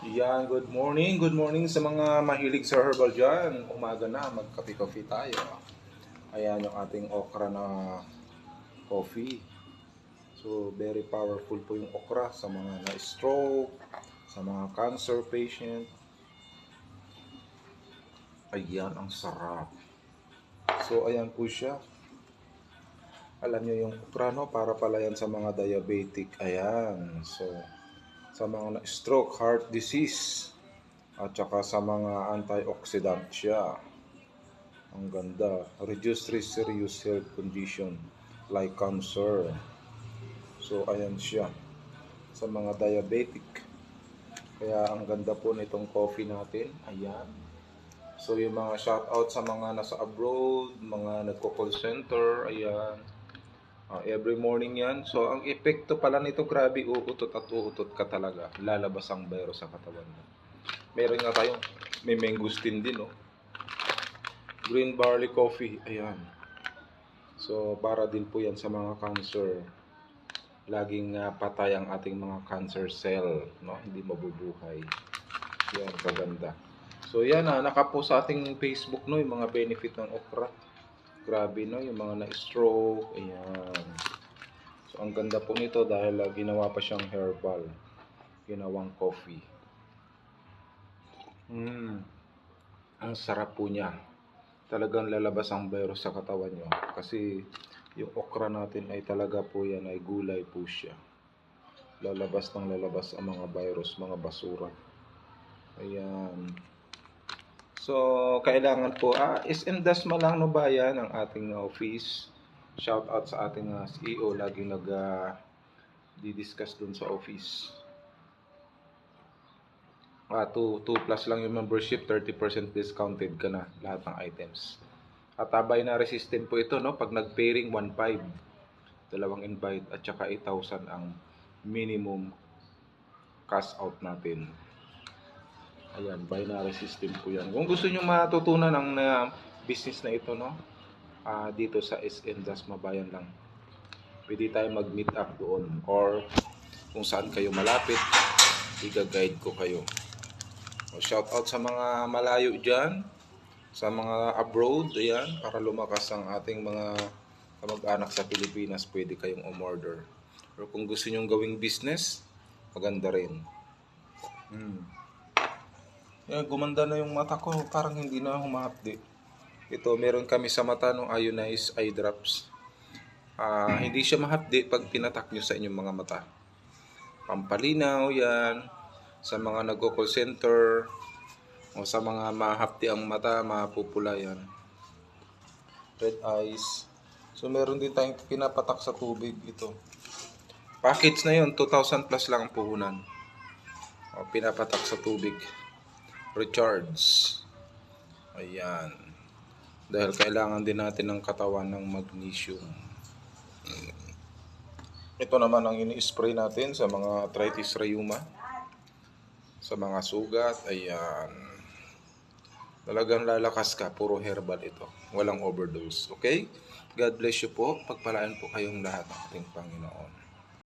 Yan, good morning sa mga mahilig sa herbal dyan. Umaga na, magkape-coffee tayo. Ayan yung ating okra na coffee. So, very powerful po yung okra sa mga na-stroke, sa mga cancer patient. Ayan, ang sarap. So, ayan po siya. Alam nyo yung okra, no? Para pala yan sa mga diabetic. Ayan. So, sa mga na-stroke, heart disease, at saka sa mga antioxidant siya. Ang ganda. Reduce risk serious health condition like cancer. So, ayan siya. Sa mga diabetic. Kaya ang ganda po nitong coffee natin. Ayan. So, yung mga shoutout sa mga nasa abroad, mga nagko-call center. Ayan. Every morning yan. So, ang epekto pala nito, grabe, uutot at uutot ka talaga. Lalabas ang virus sa katawan mo. Meron nga tayong, may mangosteen din, no? Green barley coffee. Ayan. So, para din po yan sa mga cancer. Laging patay ang ating mga cancer cell, no? Hindi mabubuhay. Yan, kaganda. So, yan nakapost sa ating Facebook, no? Yung mga benefit ng okra. Grabe, no? Yung mga na-stroke. Ayan. So, ang ganda po nito dahil ginawa pa siyang herbal. Ginawang coffee. Ang sarap po niya. Talagang lalabas ang virus sa katawan nyo. Kasi yung okra natin ay talaga po yan ay gulay po siya. Lalabas ng lalabas ang mga virus, mga basura. Ayan. So, kailangan po, SM Dasma lang no ba yan ang ating office. Shout out sa ating CEO, laging di-discuss dun sa office. 2 plus lang yung membership, 30% discounted ka na lahat ng items. At binary system po ito, no? Pag nag-pairing 1.5, dalawang invite at saka 8,000 ang minimum cash out natin. Ayan, binary system po yan. Kung gusto nyo matutunan ang business na ito, no? Dito sa SM Dasma Bayan lang. Pwede tayo mag-meet up doon or kung saan kayo malapit, i-guide ko kayo. Shout out sa mga malayo dyan, sa mga abroad, ayan, para lumakas ang ating mga kamag-anak sa Pilipinas, pwede kayong umorder. Pero kung gusto nyong gawing business, maganda rin. Yan, gumanda na yung mata ko, parang hindi na humahapdi. Ito, meron kami sa mata ng ionized eye drops. Hindi siya mahapdi pag pinatak nyo sa inyong mga mata. Pampalinaw yan, sa mga nagko-call center, o sa mga mahapdi ang mata, mapupula yan. Red eyes. So, meron din tayong pinapatak sa tubig ito. Package na yun, 2,000 plus lang ang puhunan. O, pinapatak sa tubig. Recharge. Ayan. Dahil kailangan din natin ng katawan ng magnesium. Ito naman ang ini-spray natin sa mga arthritis rheuma. Sa mga sugat, ayan. Talagang lalakas ka, puro herbal ito. Walang overdose, okay? God bless you po. Pagpalaan po kayong lahat ng ating Panginoon.